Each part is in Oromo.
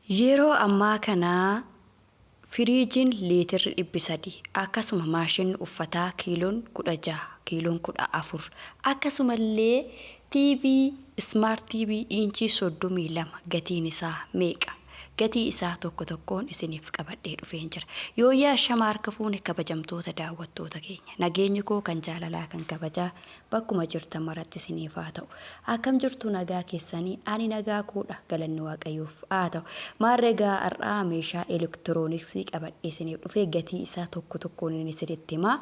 Yeroo ammaa kana firiijiin liitirri 300 akkasuma maashinni uffataa kiiloon 16 kiiloon 14 akkasumallee TV Smart TV inchii 32 gatiin isaa meeqa? Gatii isaa tokko tokkoon isiniif qabadhee dhufeen jira. Yoo yaashama harka fuune kabajamtoota daawwattoota keenya. Nageenyi koo kan jaalalaa kan kabajaa bakkuma jirtan maratti isiniif haa ta'u. Akkam jirtu nagaa keessanii ani nagaa koodha galanni Waaqayyoof haa ta'u. Maarreegaa har'aa meeshaa elektirooniksii qabadhee isiniif dhufee gatii isaa tokko tokkoon isinitti himaa.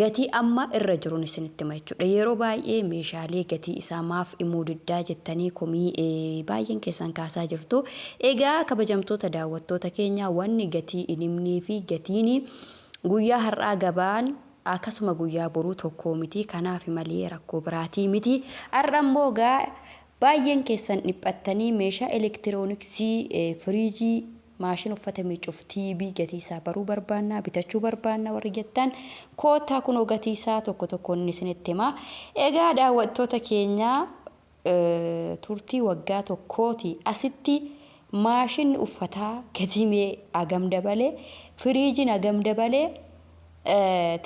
Gatii amma irra jiruun isinitti hima jechuudha. Yeroo baay'ee meeshaalee gatii isaa maaf himuu diddaa jettanii komii baay'een keessan kaasaa jirtu. Egaa kabajamtoota daawwattoota keenya wanni gatii hin himnee fi gatiin guyyaa har'aa gabaan akkasuma guyyaa boruu tokko miti. Kanaaf malee rakkoo biraatii miti. Har'a immoo baay'een keessan dhiphattanii meeshaa elektirooniksii firiijii maashin uffata miicuuf TV gatii isaa baruu barbaannaa bitachuu barbaannaa warri jettan koottaa kunoo gatii isaa tokko tokkoon isinitti himaa. Egaa daawwattoota keenya turtii waggaa tokkooti asitti maashinni uffataa gatii mee hagam dabalee firiijiin hagam dabalee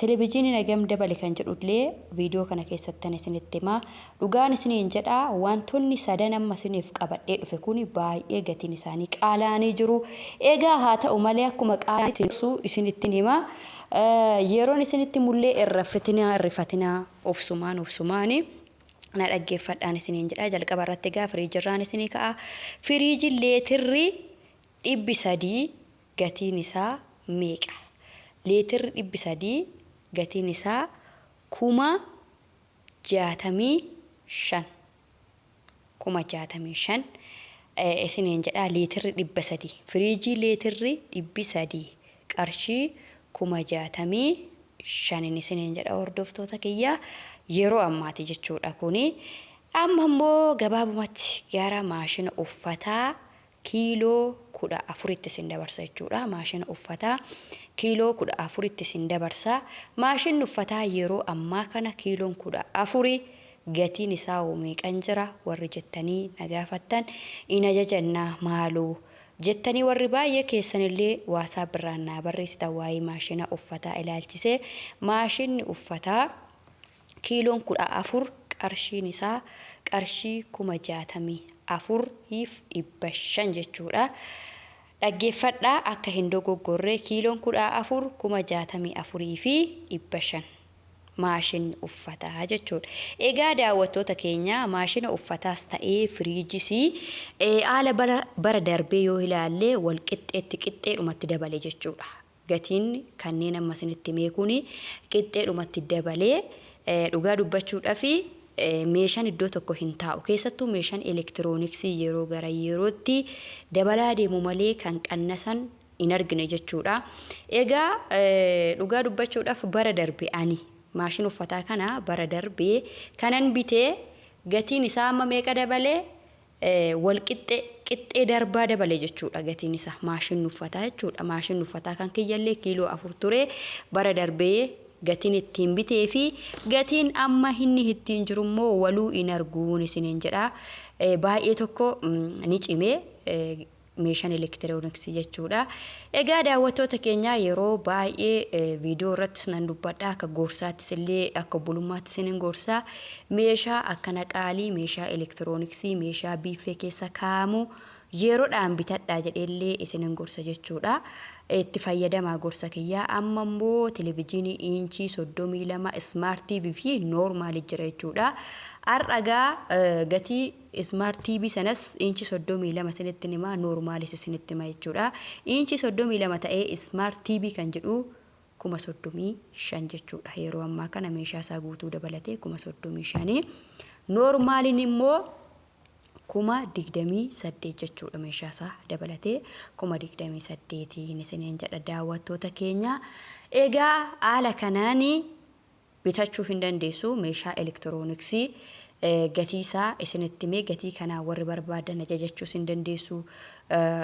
televiziiniin hagam dabale kan jedhullee viidiyoo kana keessatti isinitti himaa. Dhugaan isiniin jedhaa wantoonni sadan amma isiniif qabadhee dhufe kuni baay'ee gatiin isaanii qaalaanii jiru. Egaa haa ta'u malee akkuma qaalaanii isinitti himaa. Yeroon isinitti mullee irrifatinaa obsumaani. Na dhaggeeffadhaan isiniin jedhaa jalqaba irratti egaa firiijirraan isinii ka'a. Firiijiin leetirri 300 gatiin isaa meeqa? Leetirri 300 gatiin isaa 65,000. 65,000 isiniin jedhaa leetirri 300 firiijii leetirri 300 qarshii 65,000 isiniin jedha hordoftoota kiyyaa yeroo ammaati jechuudha kuni. Amma immoo gabaabumatti gara maashina uffataa kiiloo 14tti isin dabarsa jechuudha. Maashina uffataa kiiloo 14tti isin dabarsa. Maashinni uffataa yeroo ammaa kana kiiloon 14 gatiin isaa meeqan jira warri jettanii nagaafattan in ajajannaa maaloo jettanii warri baay'ee keessanillee WhatsApp irraan naa barreessitan waa'ee maashina uffataa ilaalchisee maashinni uffataa kiiloon 14 qarshiin isaa qarshii 64,500 jechuudha. Dhaggeeffadhaa akka hin dogoggorree kiiloon 14 64,500 maashinni uffataa jechuudha. Egaa daawwattoota keenya maashina uffataas ta'ee firiijisii haala bara darbee yoo ilaalle wal qixxeedhumatti dabale jechuudha. Gatiin kanneen amma isinitti meekuni qixxeedhumatti dabalee dhugaa dubbachuudhaaf meeshaan iddoo tokko hin taa'u. Keessattuu meeshaan elektirooniksii yeroo gara yerootti dabalaa deemu malee kan qannasan hin argine jechuudha. Egaa dhugaa dubbachuudhaaf bara darbee ani maashina uffataa kana bara darbee kanan bitee gatiin isaa amma meeqa dabalee wal qixxee darbaa dabale jechuudha gatiin isaa maashinni uffataa jechuudha. Maashinni uffataa kan kiyyallee kiiloo 4 ture bara darbee gatiin ittiin bitee fi gatiin amma inni ittiin jiru immoo waluu hin arguun isiniin jedha. Baay'ee tokko ni cimee meeshaan elektirooniksii jechuudha. Egaa daawwattoota keenya yeroo baay'ee viidiyoo irrattis nan dubbadha akka gorsaattis illee akka bulummaattis nan gorsaa meeshaa akkana qaalii meeshaa elektirooniksii meeshaa biiffee keessa kaa'amu yeroodhaan bitadhaa jedheellee isinin gorsa jechuudha. Itti fayyadamaa gorsa kiyyaa. Amma immoo televiziinii inchii 32 Smart TV fi normaali jira jechuudha. Har'agaa gatii Smart TV sanas inchii 32 isinitti himaa normaalis isinitti himaa jechuudha. Inchii 32 ta'ee Smart TV kan jedhu 35,000 jechuudha. Yeroo ammaa kana meeshaa isaa guutuu dabalatee 35,000. Normaaliin immoo 28,000 jechuudha meeshaa isaa dabalatee 28,000 isiniin jedha daawwattoota keenya. Egaa haala kanaan bitachuu hin dandeessu meeshaa elektirooniksii gatii isaa isinitti mee gatii kanaa warri barbaadan ajajachuus hin dandeessu.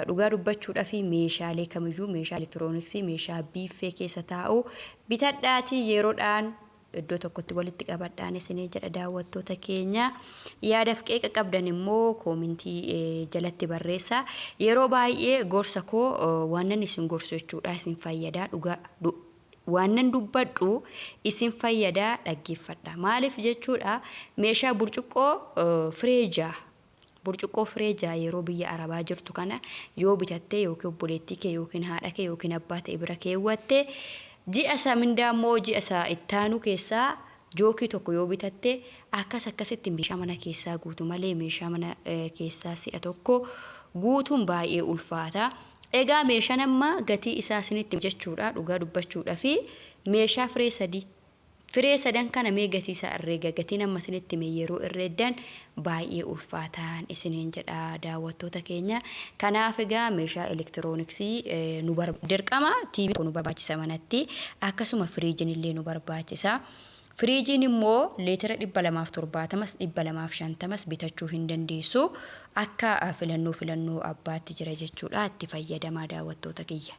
Dhugaa dubbachuudhaaf meeshaalee kamiyyuu meeshaa elektirooniksii meeshaa biiffee keessa taa'u bitadhaatii yeroodhaan iddoo tokkotti walitti qabadhaan isinii jedha daawwattoota keenya. Yaadaaf qeeqa qabdan immoo koomentii jalatti barreessaa. Yeroo baay'ee gorsa koo waanan isin gorsu jechuudha isin fayyadaa dhugaa waanan dubbadhu isin fayyadaa dhaggeeffadha. Maaliif jechuudha meeshaa burcuqqoo fireejaa yeroo biyya Arabaa jirtu kana yoo bitattee yookiin obboleettii kee yookiin haadha kee yookiin abbaa ta'e bira keewwatte ji'a isaa mindaa immoo ji'a isaa ittaanu keessaa jookii tokko yoo bitatte akkasitti meeshaa mana keessaa guutu malee meeshaa mana keessaa si'a tokko guutuun baay'ee ulfaata. Egaa meeshaan amma gatii isaa isinitti jechuudha dhugaa dubbachuudha fi meeshaa firee sadan kana mee gatii isaa herreega gatiin amma isinitti yeroo herreeddan baay'ee ulfaataan isiniin jedha daawwattoota keenya. Kanaaf egaa meeshaa elektirooniksii nu dirqama TV nu barbaachisa manatti akkasuma firiijiin illee nu barbaachisa. Firiijiin immoo leetira 270 250 bitachuu hin dandeessu akka filannoo abbaatti jira jechuudha itti fayyadamaa daawwattoota kiyya.